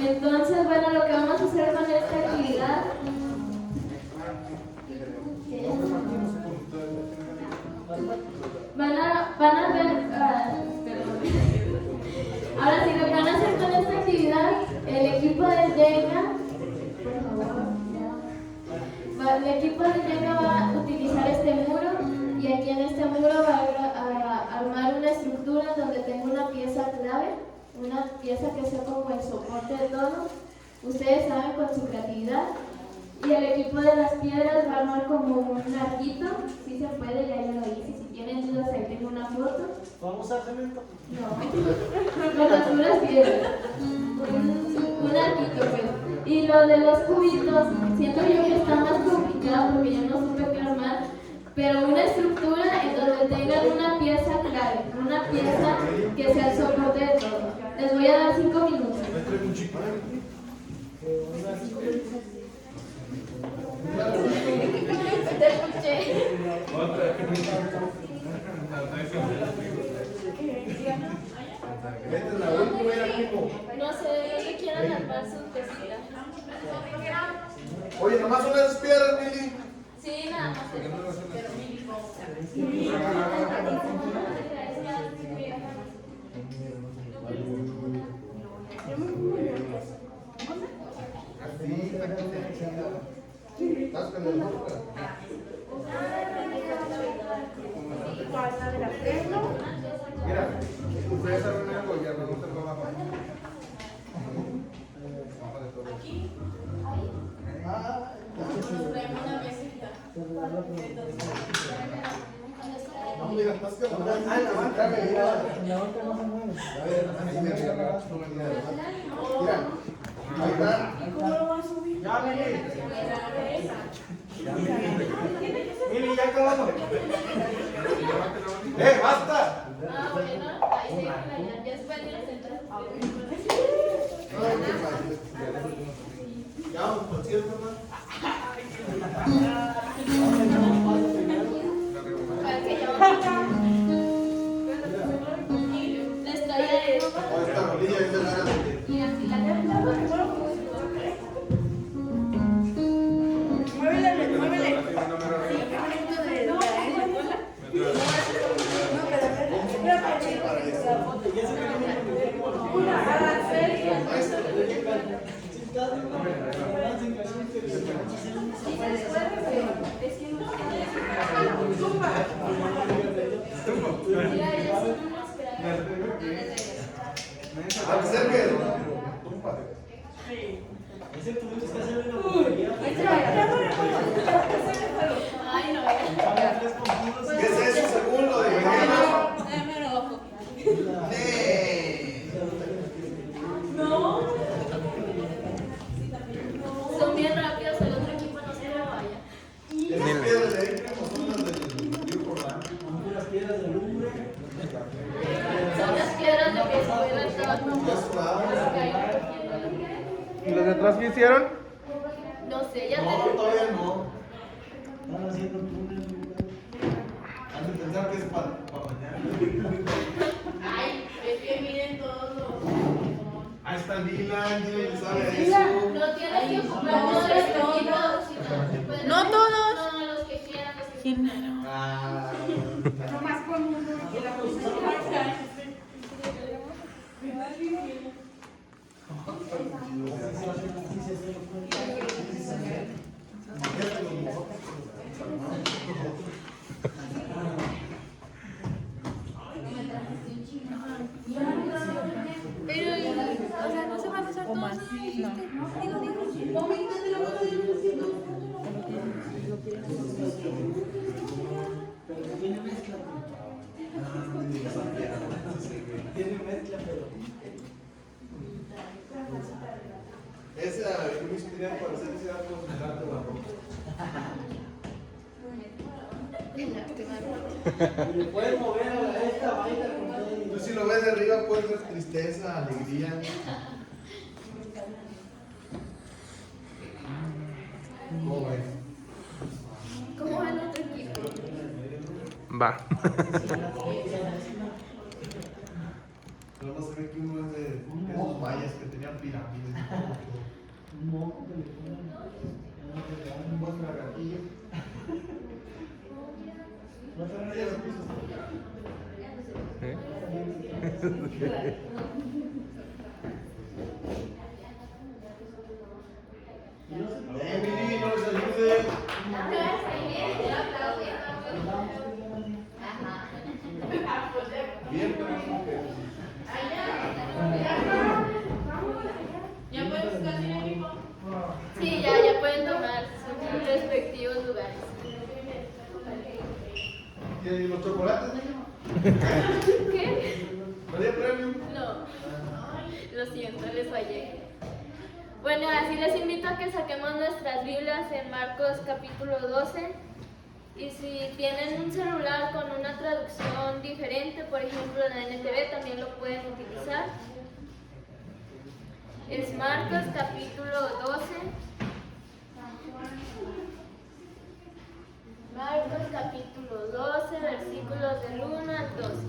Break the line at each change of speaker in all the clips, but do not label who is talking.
Entonces, bueno, lo que vamos a hacer con esta actividad van a ver, ahora sí, lo que van a hacer con esta actividad, el equipo de Jenga, va a utilizar este muro, y aquí en este muro va a armar una estructura donde tengo una pieza clave, una pieza que sea como el soporte de todo. Ustedes saben, con su creatividad. Y el equipo de las piedras va a armar como un arquito, si se puede, ya yo lo hice. Si tienen dudas, ahí tengo una foto.
¿Vamos a usar cemento?
No, con las puras piedras. Un arquito, pues. Y lo de los cubitos, siento yo que está más complicado porque yo no supe qué armar. Pero una estructura en donde tengan una pieza clave, una pieza que sea el soporte de todo. Les voy a dar 5 minutos. Te escuché. No sé, que quieran armar su tesira.
Oye, nomás son esas piedras, Mili.
Sí, nada más.
Mira, ustedes saben algo, ya no te lo bajo.
Aquí. Nos traemos una mesita.
No me digas, estás quedando. Mira, ahí está.
¿Cómo lo vas a subir? Ya, Mili, ya acabamos.
¡Basta!
Ah, bueno, ahí sí, ya después de las entradas.
Ya vamos, por cierto, ¿no?
Para que ya les traía esto.
Esta rolilla es de ganas.
Y así la carta.
Muévele.
Ay, no.
¿Qué es eso, segundo? De
No. Son bien rápidos, el otro equipo no se lo vaya.
Esas piedras de ahí, como son las del río Jordán.
Las piedras de lumbre.
Son las piedras de que se vuelan todas.
¿Y los de atrás qué hicieron?
No sé, ya
No,
te.
todavía no.
Están haciendo túnel.
Han de pensar que es para mañana.
Ay, es que miren todos los.
Ahí está Lila, Angela, le sabe a eso.
No tienes que ocupar todos los equipos.
No todos.
No, los que quieran, los que quieran.
Ah,
Nomás con uno.
Pero, o sea, no se van a usar todos.
Tiene mezcla, pero.
esa yo me inspiré para hacer ese arco de arte barroco.
Le puedes mover a esta vaina con todo.
Tú si lo ves de arriba puedes ver tristeza, alegría.
Va.
Vamos a ver que uno es de esos mayas que tenían pirámides.
Un moco que le ponen.
Un buen lagartillo.
No saben ya se puso.
Emily, no les ayudes. Bien,
¿Ya puedes estar sin equipo?
Sí, ya pueden tomar sus respectivos lugares.
¿Y los chocolates, niño?
¿Qué?
¿Pedía premio?
No, lo siento, les fallé. Bueno, así les invito a que saquemos nuestras Biblias en Marcos capítulo 12. Y si tienen un celular con una traducción diferente, por ejemplo la NTV, también lo pueden utilizar. Es Marcos capítulo 12. Marcos capítulo 12, versículos del 1 al 12.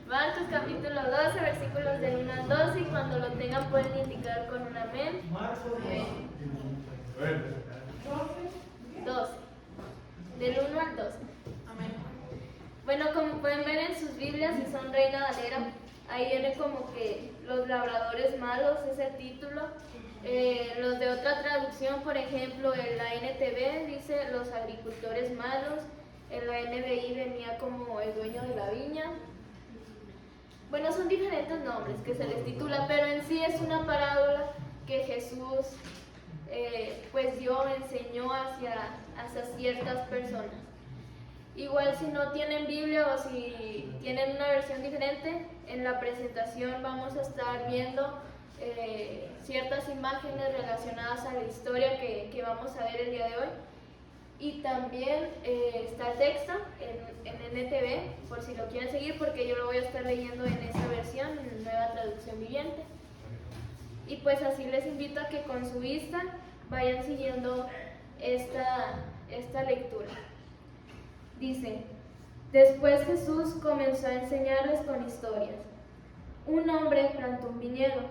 Marcos capítulo 12, versículos del 1 al 12, y cuando lo tengan pueden indicar con un amén.
Marcos.
12. Del 1 al 12.
Amén.
Bueno, como pueden ver en sus Biblias, si son Reina Valera, ahí viene como que los labradores malos, es el título. Los de otra traducción, por ejemplo, en la NTV dice los agricultores malos, en la NBI venía como el dueño de la viña. Bueno, son diferentes nombres que se les titula, pero en sí es una parábola que Jesús pues enseñó hacia ciertas personas. Igual si no tienen Biblia o si tienen una versión diferente, en la presentación vamos a estar viendo ciertas imágenes relacionadas a la historia que vamos a ver el día de hoy. Y también está el texto en NTV, por si lo quieren seguir, porque yo lo voy a estar leyendo en esa versión, en Nueva Traducción Viviente. Y pues así les invito a que con su vista vayan siguiendo esta lectura. Dice: después Jesús comenzó a enseñarles con historias. Un hombre plantó un viñedo,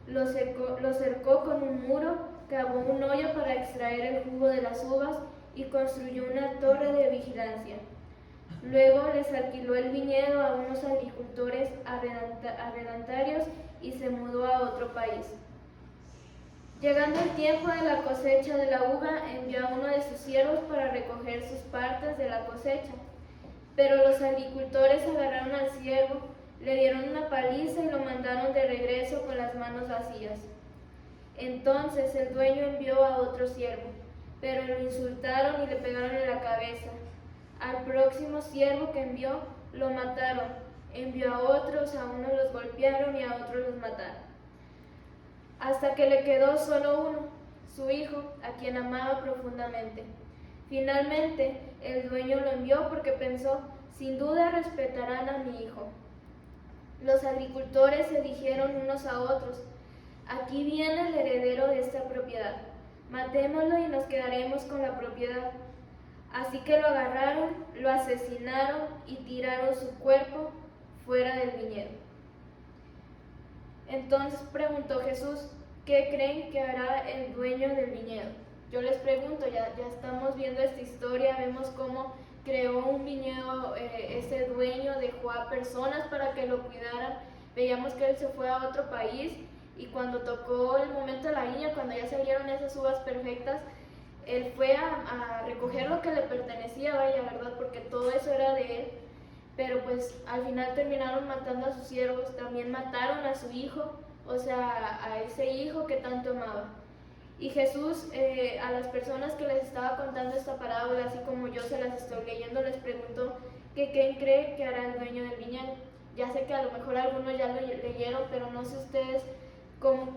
lo cercó con un muro, cavó un hoyo para extraer el jugo de las uvas y construyó una torre de vigilancia. Luego les alquiló el viñedo a unos agricultores arrendatarios y se mudó a otro país. Llegando el tiempo de la cosecha de la uva, envió a uno de sus siervos para recoger sus partes de la cosecha. Pero los agricultores agarraron al siervo, le dieron una paliza y lo mandaron de regreso con las manos vacías. Entonces el dueño envió a otro siervo, pero lo insultaron y le pegaron en la cabeza. Al próximo siervo que envió, lo mataron. Envió a otros, a unos los golpearon y a otros los mataron. Hasta que le quedó solo uno, su hijo, a quien amaba profundamente. Finalmente, el dueño lo envió porque pensó: sin duda respetarán a mi hijo. Los agricultores se dijeron unos a otros: aquí viene el heredero de esta propiedad. Matémoslo y nos quedaremos con la propiedad. Así que lo agarraron, lo asesinaron y tiraron su cuerpo fuera del viñedo. Entonces preguntó Jesús: ¿qué creen que hará el dueño del viñedo? Yo les pregunto, ya estamos viendo esta historia, vemos cómo creó un viñedo, ese dueño dejó a personas para que lo cuidaran, veíamos que él se fue a otro país y cuando tocó el momento de la viña, cuando ya salieron esas uvas perfectas, él fue a recoger lo que le pertenecía, vaya, ¿verdad? Porque todo eso era de él, pero pues al final terminaron matando a sus siervos, también mataron a su hijo, o sea, a ese hijo que tanto amaba. Y Jesús a las personas que les estaba contando esta parábola, así como yo se las estoy leyendo, les preguntó que quién cree que hará el dueño del viñedo. Ya sé que a lo mejor algunos ya lo leyeron, pero no sé ustedes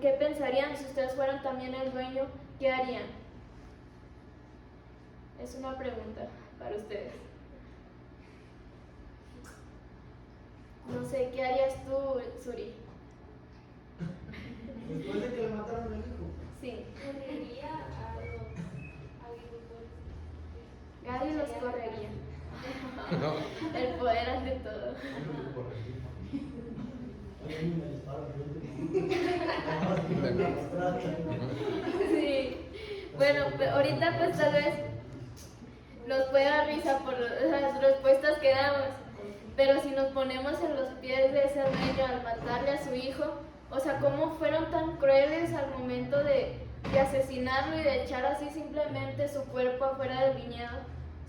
qué pensarían si ustedes fueran también el dueño, ¿qué harían? Es una pregunta para ustedes. No sé, ¿qué harías tú, Suri?
Después de que le mataron al hijo.
Sí.
Correría
Sí. Bueno, ahorita pues tal vez nos puede dar risa por las respuestas que damos, pero si nos ponemos en los pies de ese dueño al matarle a su hijo, o sea, cómo fueron tan crueles al momento de asesinarlo y de echar así simplemente su cuerpo afuera del viñedo,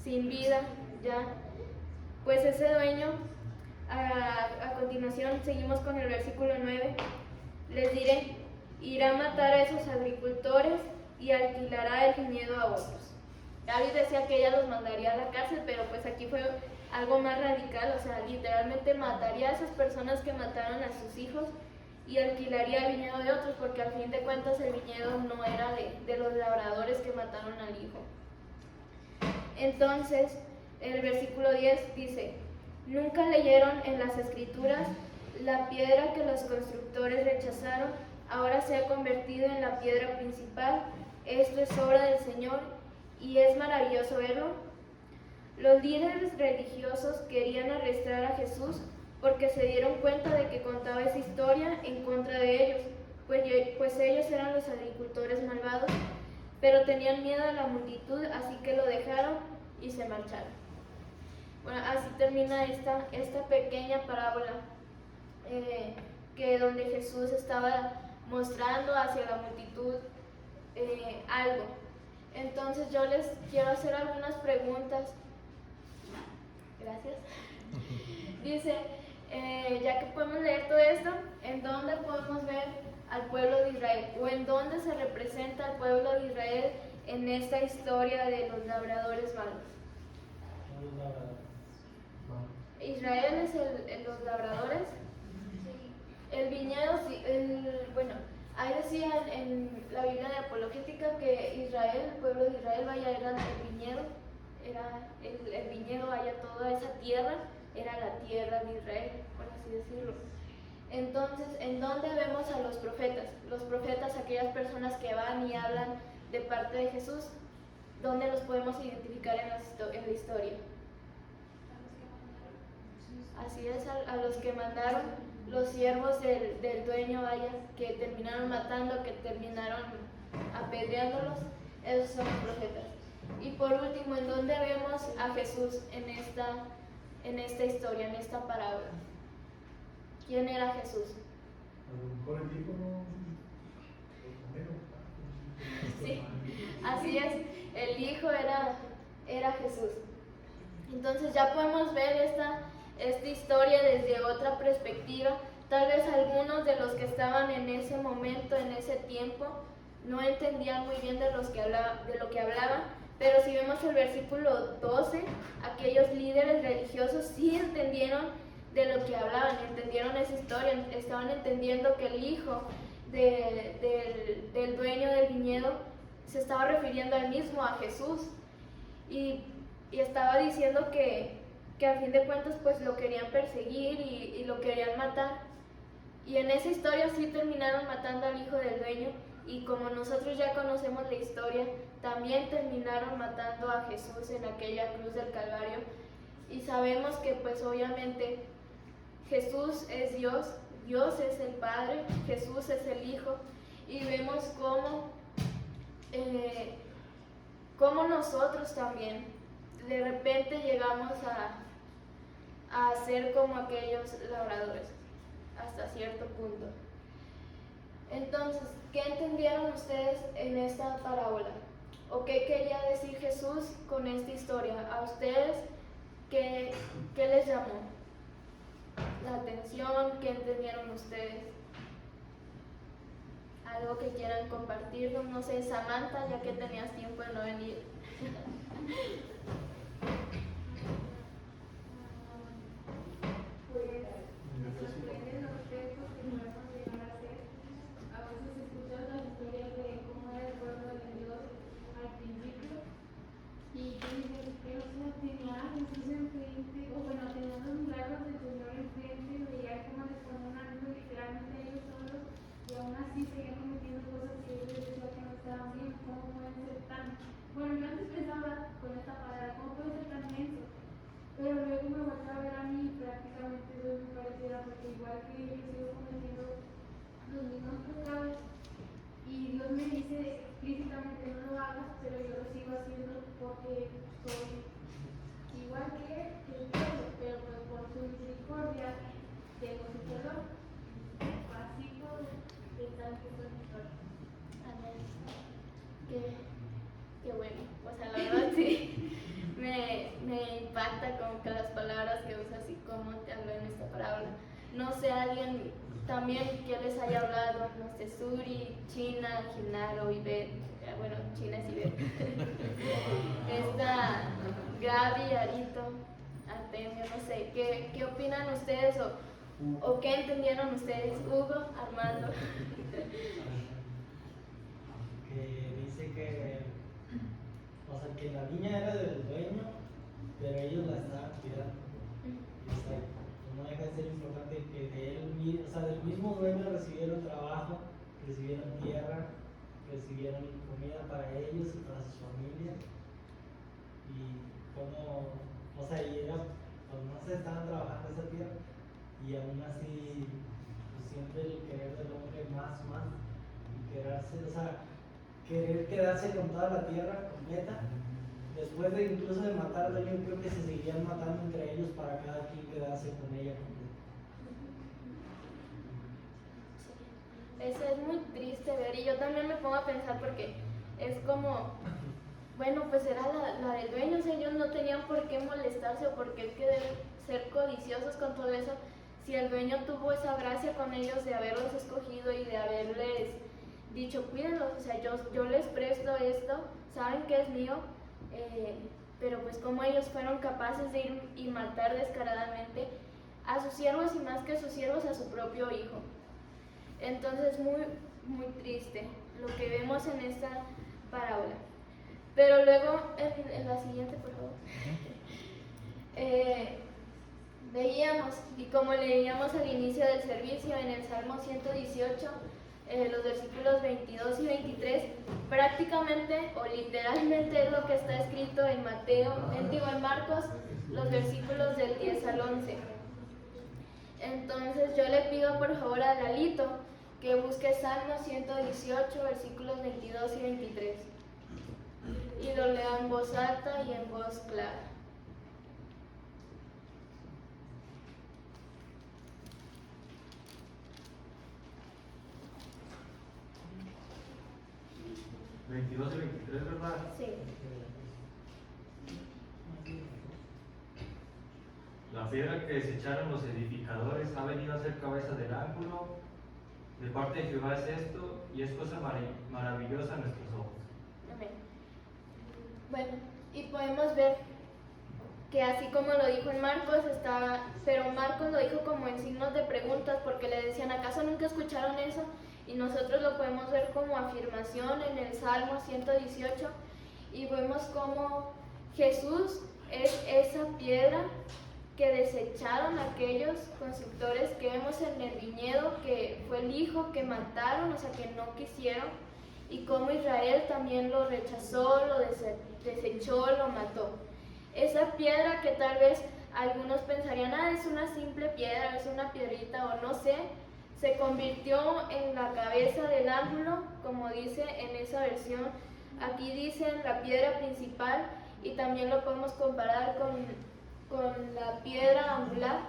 sin vida, ya. Pues ese dueño, a continuación seguimos con el versículo 9, les diré, irá a matar a esos agricultores y alquilará el viñedo a otros. David decía que ella los mandaría a la cárcel, pero pues aquí fue algo más radical, o sea, literalmente mataría a esas personas que mataron a sus hijos y alquilaría el viñedo de otros, porque al fin de cuentas el viñedo no era de los labradores que mataron al hijo. Entonces, el versículo 10 dice, ¿nunca leyeron en las escrituras la piedra que los constructores rechazaron? Ahora se ha convertido en la piedra principal. Esto es obra del Señor y es maravilloso verlo. Los líderes religiosos querían arrestar a Jesús porque se dieron cuenta de que contaba esa historia en contra de ellos, pues ellos eran los agricultores malvados, pero tenían miedo a la multitud, así que lo dejaron y se marcharon. Bueno, así termina esta pequeña parábola que donde Jesús estaba mostrando hacia la multitud algo. Entonces yo les quiero hacer algunas preguntas. Gracias. Dice, ya que podemos leer todo esto, ¿en dónde podemos ver al pueblo de Israel? ¿O en dónde se representa al pueblo de Israel en esta historia de los labradores malos? Israel es los labradores. El viñedo, bueno, ahí decía en la Biblia de Apologética que Israel, el pueblo de Israel, vaya, era el viñedo, era el viñedo, vaya, toda esa tierra, era la tierra de Israel, por así decirlo. Entonces, ¿en dónde vemos a los profetas? Los profetas, aquellas personas que van y hablan de parte de Jesús, ¿dónde los podemos identificar en la historia? Así es, a los que mandaron los siervos del dueño, vaya, que terminaron matando, que terminaron apedreándolos, esos son los profetas. Y por último, ¿en dónde vemos a Jesús en esta historia, en esta parábola? ¿Quién era Jesús?
A lo mejor el hijo no.
Sí, así es, el hijo era Jesús. Entonces ya podemos ver esta historia desde otra perspectiva. Tal vez algunos de los que estaban en ese momento, en ese tiempo, no entendían muy bien de lo que hablaban, pero si vemos el versículo 12, aquellos líderes religiosos sí entendieron de lo que hablaban, entendieron esa historia, estaban entendiendo que el hijo del dueño del viñedo se estaba refiriendo al mismo, a Jesús, y estaba diciendo que al fin de cuentas pues lo querían perseguir y lo querían matar. Y en esa historia sí terminaron matando al hijo del dueño, y como nosotros ya conocemos la historia, también terminaron matando a Jesús en aquella cruz del Calvario. Y sabemos que pues obviamente Jesús es Dios, Dios es el Padre, Jesús es el Hijo, y vemos cómo nosotros también de repente llegamos a ser como aquellos labradores, hasta cierto punto. Entonces, ¿qué entendieron ustedes en esta parábola? ¿O qué quería decir Jesús con esta historia? ¿A ustedes qué les llamó la atención? ¿Qué entendieron ustedes? ¿Algo que quieran compartir? No sé, Samantha, ya que tenías tiempo de no venir.
Bueno, yo antes pensaba con esta palabra, ¿cómo puede ser tan menso? Pero luego me volví a ver a mí y prácticamente soy muy parecida porque porque igual que yo sigo cometiendo los mismos pecados y Dios me dice explícitamente no lo hagas, pero yo lo sigo haciendo porque soy igual que él, pero pues por su misericordia tengo su perdón. Así como de tal que fue mi historia.
Amén. Qué bueno. O sea, la verdad sí. Me impacta como que las palabras que usas y cómo te habló en esta parábola. No sé, alguien también que les haya hablado, no sé, Suri, China, Genaro, Ivette, bueno, China es Ivette. Esta Gaby, Arito, Artemio, no sé, ¿qué opinan ustedes o qué entendieron ustedes? Hugo, Armando.
Que dice que, o sea, que la viña era del dueño, pero ellos la estaban cuidando. Y, o sea, no deja de ser importante que de él, o sea, del mismo dueño recibieron trabajo, recibieron tierra, recibieron comida para ellos y para sus familias. Y como, o sea, y era, pues no se estaban trabajando esa tierra, y aún así, pues siempre el querer del hombre más, y quedarse, o sea, querer quedarse con toda la tierra completa, después de incluso de matar al dueño, creo que se seguían matando entre ellos para cada quien quedarse con ella completa.
Eso es muy triste ver y yo también me pongo a pensar porque es como, bueno, pues era la del dueño, o sea, ellos no tenían por qué molestarse o por qué querer ser codiciosos con todo eso, si el dueño tuvo esa gracia con ellos de haberlos escogido y de haberles dicho, cuídenlos, o sea, yo les presto esto, saben que es mío, pero pues como ellos fueron capaces de ir y matar descaradamente a sus siervos y más que a sus siervos, a su propio hijo. Entonces, muy, muy triste lo que vemos en esta parábola. Pero luego, en la siguiente, por favor, veíamos, y como leíamos al inicio del servicio en el Salmo 118, los versículos 22 y 23, prácticamente o literalmente es lo que está escrito en en Marcos, los versículos del 10 al 11. Entonces yo le pido por favor a Lalito que busque Salmo 118, versículos 22 y 23. Y lo lea en voz alta y en voz clara.
¿22 y 23, verdad?
Sí.
La piedra que desecharon los edificadores ha venido a ser cabeza del ángulo. De parte de Jehová es esto, y es cosa maravillosa a nuestros ojos.
Amén. Bueno, y podemos ver que así como lo dijo en Marcos, pero Marcos lo dijo como en signos de preguntas, porque le decían, ¿acaso nunca escucharon eso? Y nosotros lo podemos ver como afirmación en el Salmo 118, y vemos como Jesús es esa piedra que desecharon aquellos constructores que vemos en el viñedo, que fue el hijo que mataron, o sea que no quisieron, y como Israel también lo rechazó, lo desechó, lo mató. Esa piedra que tal vez algunos pensarían, es una simple piedra, es una piedrita o no sé, se convirtió en la cabeza del ángulo, como dice en esa versión. Aquí dicen la piedra principal y también lo podemos comparar con la piedra angular.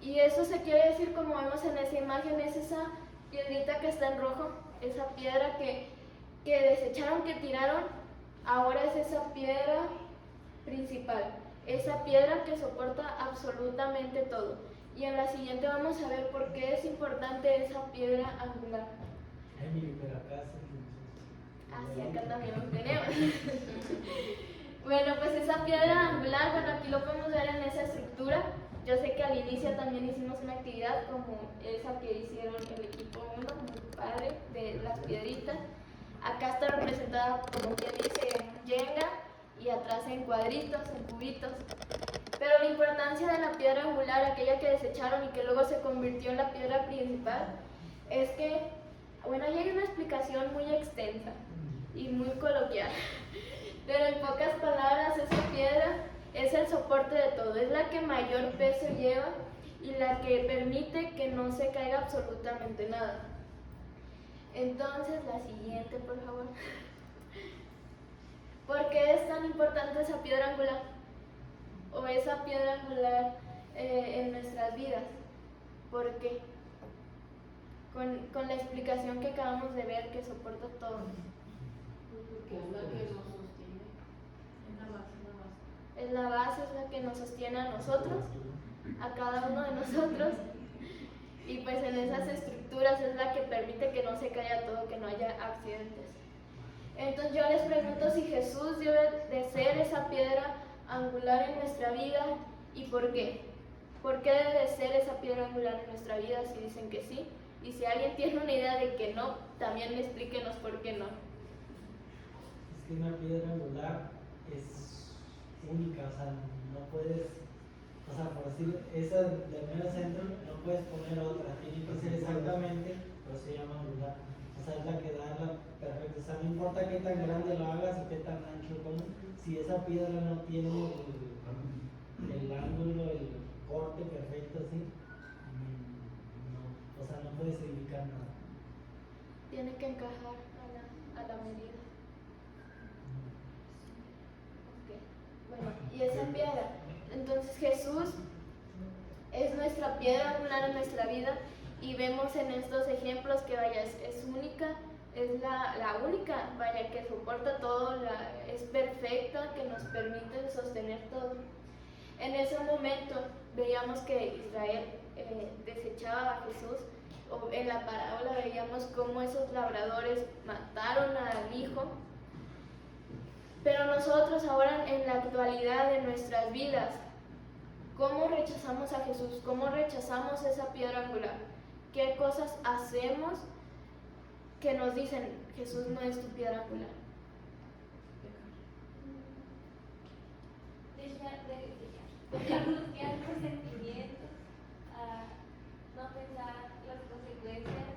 Y eso se quiere decir, como vemos en esa imagen, es esa piedrita que está en rojo, esa piedra que desecharon, que tiraron, ahora es esa piedra principal, esa piedra que soporta absolutamente todo. Y en la siguiente vamos a ver por qué es importante esa piedra angular.
Pero acá
Sí, acá también lo tenemos. Bueno, pues esa piedra angular, bueno, aquí lo podemos ver en esa estructura. Yo sé que al inicio también hicimos una actividad como esa que hicieron el equipo 1, muy padre, de las piedritas. Acá está representada, como quien dice, en yenga y atrás en cuadritos, en cubitos. Pero la importancia de la piedra angular, aquella que desecharon y que luego se convirtió en la piedra principal, es que, bueno, ahí hay una explicación muy extensa y muy coloquial. Pero en pocas palabras, esa piedra es el soporte de todo, es la que mayor peso lleva y la que permite que no se caiga absolutamente nada. Entonces, la siguiente, por favor. ¿Por qué es tan importante esa piedra angular? O esa piedra angular en nuestras vidas. ¿Por qué? Con la explicación que acabamos de ver, que soporta todo.
Porque es la que nos sostiene. Es la base,
Es la base, es la que nos sostiene a nosotros, a cada uno de nosotros. Y pues en esas estructuras es la que permite que no se caiga todo, que no haya accidentes. Entonces yo les pregunto si Jesús debe de ser esa piedra angular en nuestra vida y por qué. ¿Por qué debe de ser esa piedra angular en nuestra vida si dicen que sí? Y si alguien tiene una idea de que no, también explíquenos por qué no.
Es que una piedra angular es única, o sea, no puedes, o sea, por decir, esa del medio centro no puedes poner otra, tiene que ser exactamente, pero se llama angular. O sea, es la que da la perfecta, o sea, no importa qué tan grande lo hagas o qué tan ancho lo pongas, si esa piedra no tiene el ángulo, el corte perfecto así, no, o sea, no puedes edificar nada.
Tiene que encajar a la medida. Ok, bueno, y esa piedra. Entonces Jesús es nuestra piedra angular en nuestra vida y vemos en estos ejemplos que vaya, es única, es la única, vaya, que soporta todo, es perfecta, que nos permite sostener todo. En ese momento veíamos que Israel desechaba a Jesús, o en la parábola veíamos cómo esos labradores mataron al hijo, pero nosotros ahora en la actualidad de nuestras vidas, ¿cómo rechazamos a Jesús? ¿Cómo rechazamos esa piedra angular? ¿Qué cosas hacemos que nos dicen, Jesús no es tu piedra angular?
Dejar los sentimientos, no pensar las consecuencias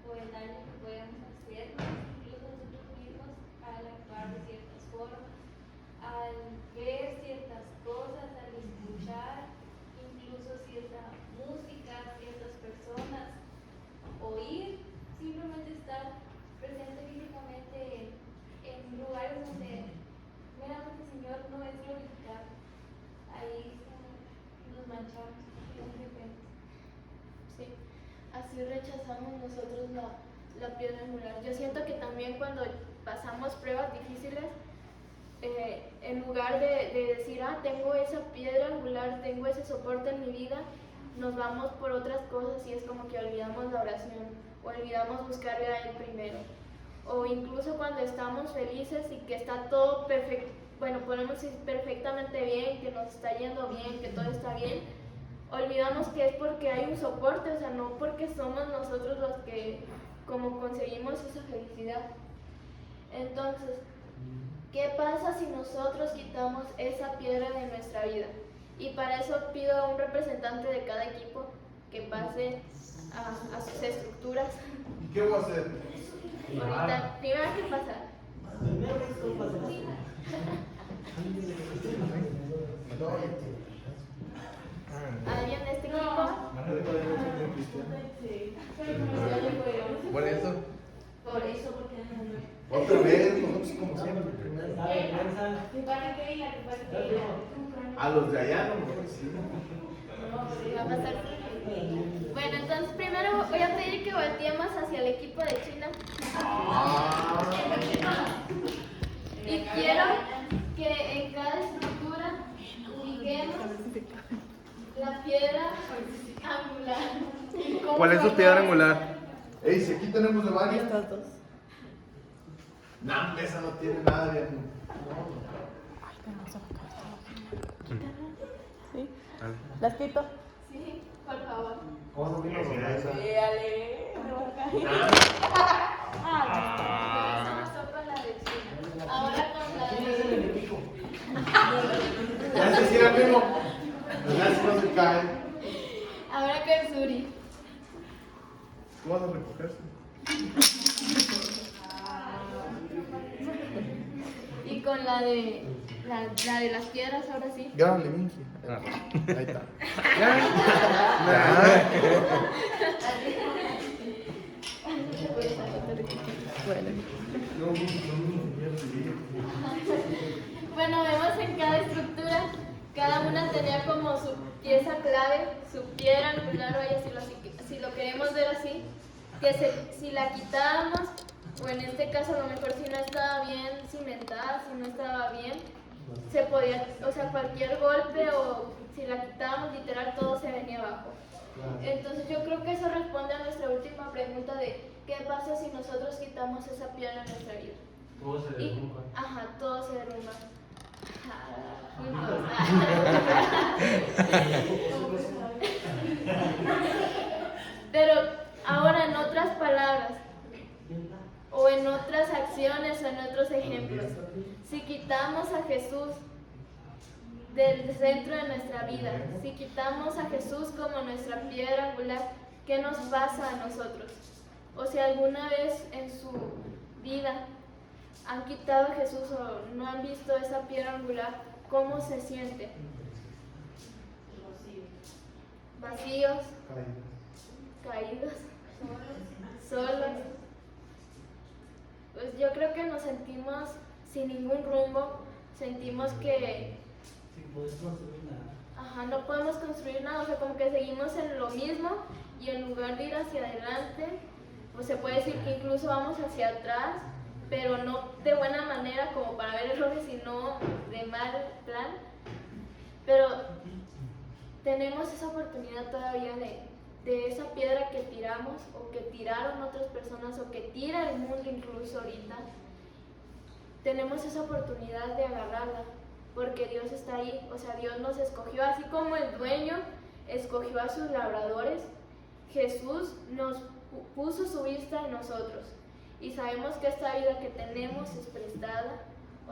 o el daño que podemos hacernos, incluso nosotros mismos, al actuar de ciertas formas, al ver ciertas cosas, al escuchar incluso cierta música, ciertas personas, oír, simplemente estar presente físicamente en lugares donde meramente el Señor no es glorificado. Ahí nos manchamos de repente.
Sí, así rechazamos nosotros la piedra angular. Yo siento que también cuando pasamos pruebas difíciles, en lugar de decir, tengo esa piedra angular, tengo ese soporte en mi vida, nos vamos por otras cosas y es como que olvidamos la oración, o olvidamos buscarle a Él primero. O incluso cuando estamos felices y que está todo perfecto, bueno, podemos decir perfectamente bien, que nos está yendo bien, que todo está bien, olvidamos que es porque hay un soporte, o sea, no porque somos nosotros los que como conseguimos esa felicidad. Entonces, ¿qué pasa si nosotros quitamos esa piedra de nuestra vida? Y para eso pido a un representante de cada equipo que pase a sus estructuras.
¿Y qué voy a hacer?
Ahorita, primero hay que pasar.
Primero que tú pasas.
¿Alguien de este equipo?
Por eso.
Por eso, porque
Otra vez, nosotros como siempre.
La vergüenza.
A los de allá, no, mejor sí.
Va a pasar. Bueno, entonces primero voy a pedir que volteemos hacia el equipo de China. Y quiero que en cada estructura ubiquemos la piedra angular.
¿Cuál es su piedra angular? Ey, si aquí tenemos de varias.
Estas dos.
No, esa no tiene nada de.
Ay, pero no se va a caer esta hojita. ¿Sí? ¿Las quito?
Sí, por favor.
¿Cómo vino esa?
Ale, me va a caer.
Esa pasó con la de China. Ahora con la
¿Quién es el
de...
enemigo?
Ya se hiciera primo. Ya si no se cae.
Ahora con Suri.
¿Cómo vas a recogerse?
Y con la de La de las piedras, ahora sí.
Grábale, Minky. Ahí está.
Bueno, vemos en cada estructura, cada una tenía como su pieza clave, su piedra angular, vaya, si lo queremos ver así, que si la quitábamos, o en este caso a lo mejor si no estaba bien cimentada, si no estaba bien, se podía, o sea, cualquier golpe o si la quitábamos literal todo se venía abajo. Entonces yo creo que eso responde a nuestra última pregunta de ¿qué pasa si nosotros quitamos esa piedra en nuestra vida?
Todo se derrumba.
Ajá, todo se derrumba. Pero ahora en otras palabras, o en otras acciones o en otros ejemplos, si quitamos a Jesús del centro de nuestra vida, si quitamos a Jesús como nuestra piedra angular, ¿qué nos pasa a nosotros? O si alguna vez en su vida han quitado a Jesús o no han visto esa piedra angular, ¿cómo se siente? Vacíos, caídos, solos. Pues yo creo que nos sentimos sin ningún rumbo, sentimos que
Sin poder construir nada.
ajá, no podemos construir nada, o sea, como que seguimos en lo mismo y en lugar de ir hacia adelante, pues se puede decir que incluso vamos hacia atrás, pero no de buena manera como para ver errores, sino de mal plan. Pero tenemos esa oportunidad todavía de esa piedra que tiramos o que tiraron otras personas o que tira el mundo incluso ahorita. Tenemos esa oportunidad de agarrarla porque Dios está ahí, o sea, Dios nos escogió, así como el dueño escogió a sus labradores, Jesús nos puso su vista en nosotros y sabemos que esta vida que tenemos es prestada,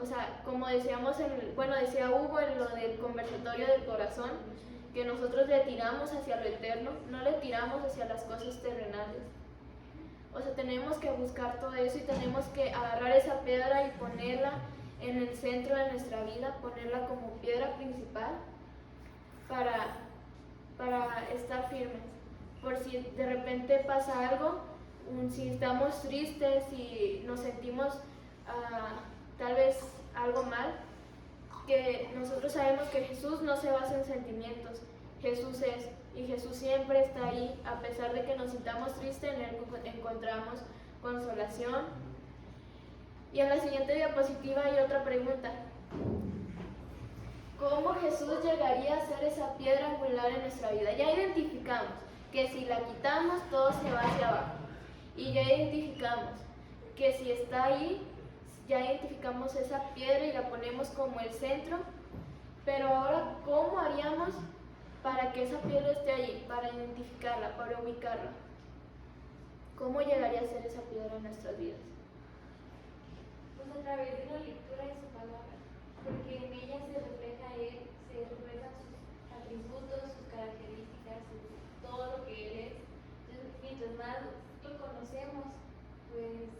o sea, como decíamos, decía Hugo en lo del conversatorio del corazón, que nosotros le tiramos hacia lo eterno, no le tiramos hacia las cosas terrenales. O sea, tenemos que buscar todo eso y tenemos que agarrar esa piedra y ponerla en el centro de nuestra vida, ponerla como piedra principal para estar firmes. Por si de repente pasa algo, si estamos tristes, si nos sentimos tal vez algo mal, que nosotros sabemos que Jesús no se basa en sentimientos, Jesús es, y Jesús siempre está ahí, a pesar de que nos sintamos tristes, en Él encontramos consolación. Y en la siguiente diapositiva hay otra pregunta. ¿Cómo Jesús llegaría a ser esa piedra angular en nuestra vida? Ya identificamos que si la quitamos todo se va hacia abajo. Y ya identificamos que si está ahí, ya identificamos esa piedra y la ponemos como el centro. Pero ahora, ¿cómo haríamos para que esa piedra esté allí? Para identificarla, para ubicarla. ¿Cómo llegaría a ser esa piedra en nuestras vidas?
Pues a través de la lectura de su palabra, porque en ella se refleja Él, se reflejan sus atributos, sus características, todo lo que Él es. Entonces, mientras más lo conocemos, pues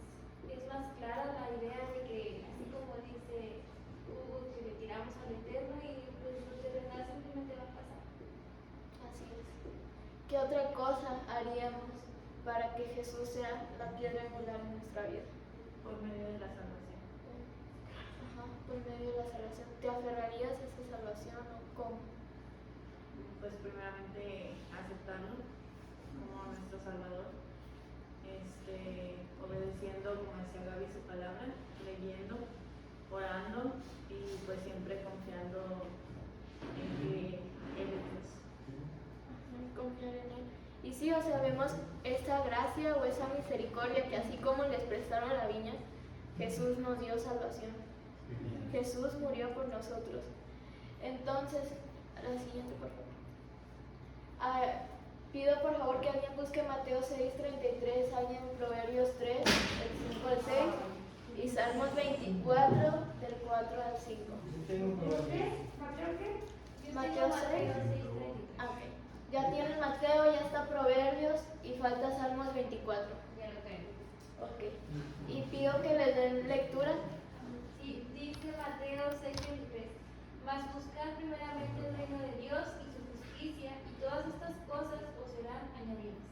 es más clara la idea de que, así como dice Hugo, que le tiramos al eterno y pues lo terrenal simplemente va a pasar.
Así es. ¿Qué otra cosa haríamos para que Jesús sea la piedra angular en nuestra vida?
Por medio de la salvación.
Ajá, por medio de la salvación. ¿Te aferrarías a esa salvación o cómo?
Pues primeramente aceptarlo como nuestro Salvador, obedeciendo, como decía Gaby, su palabra, leyendo, orando y pues siempre confiando en que Él es Dios.
Confiar en Él. Y sí, o sea, vemos esa gracia o esa misericordia que así como les prestaron la viña, Jesús nos dio salvación. Jesús murió por nosotros. Entonces, a la siguiente, por favor. Pido por favor que alguien busque Mateo 6:33, alguien Proverbios 3, del 5 al 6, y Salmos 24, del 4 al 5. Mateo 6. Okay. Ya tienen Mateo, ya está Proverbios y falta Salmos 24.
Ya lo tengo.
Ok. Y pido que les den lectura.
Y dice Dice Mateo 6:23. Mas buscad primeramente el reino de Dios y su justicia, y todas estas cosas os serán añadidas.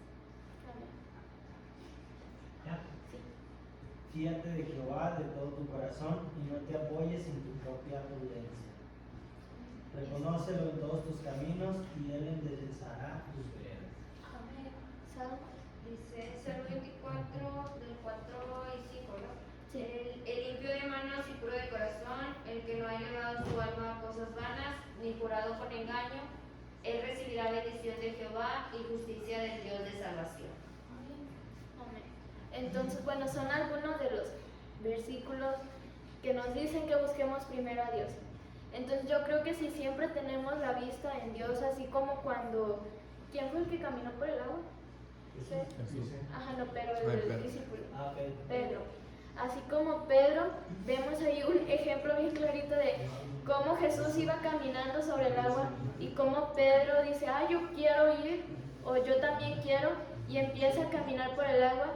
Amén.
¿Ya? Fíate de Jehová de todo tu corazón y no te apoyes en tu propia prudencia. Reconócelo en todos tus caminos y Él enderezará tus veredas.
Amén.
Salmo.
Dice Salmo 24, del 4 y 5, ¿no?
Sí.
El limpio de manos y puro de corazón, el que no ha elevado su alma a cosas vanas, ni jurado con engaño, él recibirá bendición de Jehová y justicia del Dios de salvación.
Amén. Entonces, bueno, son algunos de los versículos que nos dicen que busquemos primero a Dios. Entonces yo creo que si siempre tenemos la vista en Dios, así como cuando... ¿Quién fue el que caminó por el agua? Sí. Ajá, no, pero el discípulo.
Ah, Pedro.
Pedro. Así como Pedro, vemos ahí un ejemplo bien clarito de cómo Jesús iba caminando sobre el agua y cómo Pedro dice, yo quiero ir, o yo también quiero, y empieza a caminar por el agua,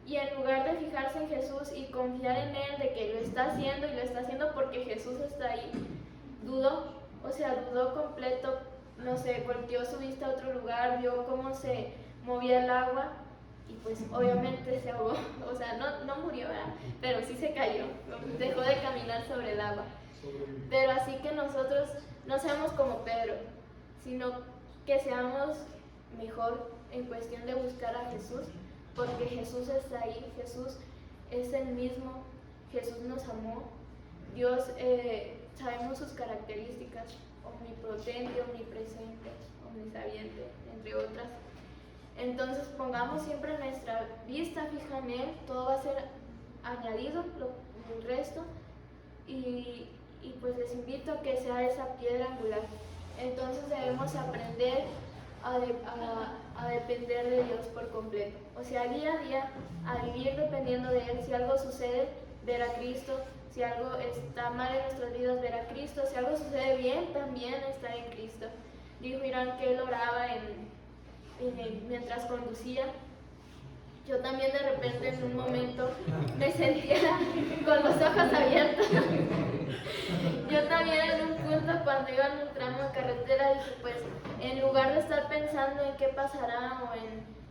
y en lugar de fijarse en Jesús y confiar en Él de que lo está haciendo, y lo está haciendo porque Jesús está ahí, dudó completo, no sé, volteó su vista a otro lugar, vio cómo se movía el agua, y pues obviamente se ahogó, o sea, no murió, ¿verdad? Pero sí se cayó, dejó de caminar sobre el agua. Pero así que nosotros no seamos como Pedro, sino que seamos mejor en cuestión de buscar a Jesús, porque Jesús está ahí, Jesús es el mismo, Jesús nos amó, Dios, sabemos sus características, omnipotente, omnipresente, omnisabiente, entre otras. Entonces pongamos siempre nuestra vista fija en Él, todo va a ser añadido, el resto, y pues les invito a que sea esa piedra angular. Entonces debemos aprender a depender de Dios por completo. O sea, día a día, a vivir dependiendo de Él. Si algo sucede, ver a Cristo. Si algo está mal en nuestras vidas, ver a Cristo. Si algo sucede bien, también estar en Cristo. Dijo Irán que él oraba mientras conducía. Yo también de repente en un momento me sentía con los ojos abiertos. Yo también en un punto cuando iba en un tramo de carretera dije, pues en lugar de estar pensando en qué pasará o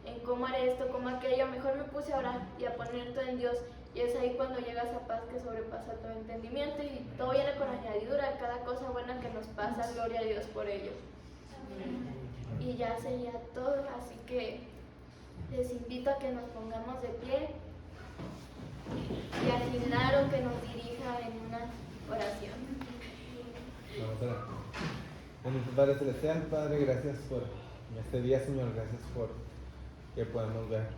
en cómo haré esto, cómo aquello, mejor me puse a orar y a poner todo en Dios. Y es ahí cuando llega esa paz que sobrepasa todo entendimiento y todo viene con añadidura, cada cosa buena que nos pasa, gloria a Dios por ello. Y ya sería todo, así que les invito a que nos pongamos de pie y a Gilnaro que nos dirija en una oración.
Vamos a orar. Bendito Padre Celestial, Padre, gracias por este día, Señor, gracias por que podemos ver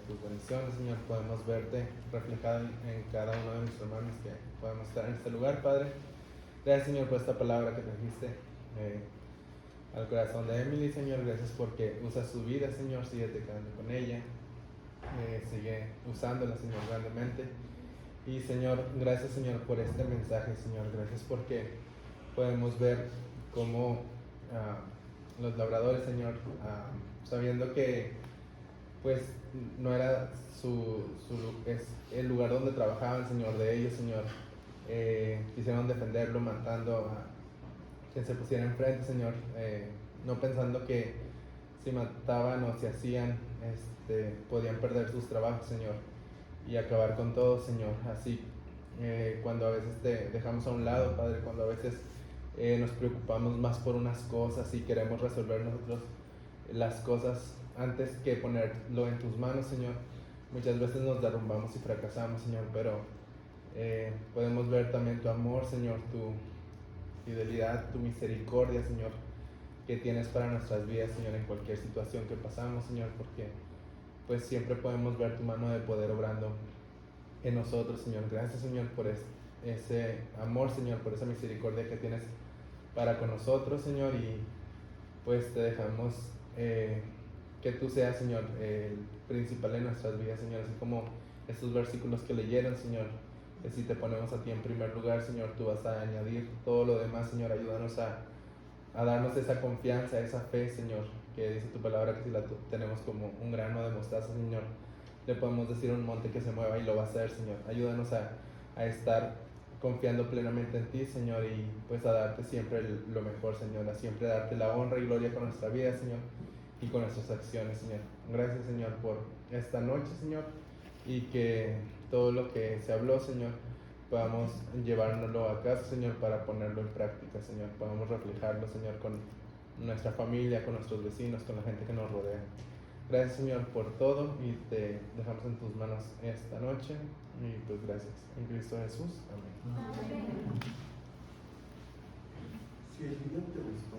tus bendiciones, Señor, podemos verte reflejado en cada uno de nuestros hermanos que podemos estar en este lugar, Padre. Gracias, Señor, por esta palabra que trajiste al corazón de Emily, Señor, gracias porque usas su vida, Señor, sigue quedando con ella, sigue usándola, Señor, grandemente. Y Señor, gracias, Señor, por este mensaje, Señor, gracias porque podemos ver cómo los labradores, Señor, sabiendo que pues no era es el lugar donde trabajaban, Señor, de ellos, Señor, quisieron defenderlo matando a quien se pusiera enfrente, Señor, no pensando que si mataban o si hacían, podían perder sus trabajos, Señor, y acabar con todo, Señor. Así, cuando a veces te dejamos a un lado, Padre, cuando a veces nos preocupamos más por unas cosas y queremos resolver nosotros las cosas antes que ponerlo en tus manos, Señor, muchas veces nos derrumbamos y fracasamos, Señor, pero podemos ver también tu amor, Señor, tu fidelidad, tu misericordia, Señor, que tienes para nuestras vidas, Señor, en cualquier situación que pasamos, Señor, porque pues siempre podemos ver tu mano de poder obrando en nosotros, Señor. Gracias, Señor, por ese amor, Señor, por esa misericordia que tienes para con nosotros, Señor, y pues te dejamos que tú seas, Señor, el principal en nuestras vidas, Señor, así como estos versículos que leyeron, Señor, que si te ponemos a ti en primer lugar, Señor, tú vas a añadir todo lo demás, Señor. Ayúdanos a darnos esa confianza, esa fe, Señor, que dice tu palabra que si la tenemos como un grano de mostaza, Señor, le podemos decir a un monte que se mueva y lo va a hacer, Señor. Ayúdanos a estar confiando plenamente en ti, Señor, y pues a darte siempre lo mejor, Señor, a siempre darte la honra y gloria con nuestra vida, Señor, y con nuestras acciones, Señor. Gracias, Señor, por esta noche, Señor, y que todo lo que se habló, Señor, podamos llevárnoslo a casa, Señor, para ponerlo en práctica, Señor. Podamos reflejarlo, Señor, con nuestra familia, con nuestros vecinos, con la gente que nos rodea. Gracias, Señor, por todo y te dejamos en tus manos esta noche. Y pues gracias. En Cristo Jesús. Amén.
Si el video te gustó.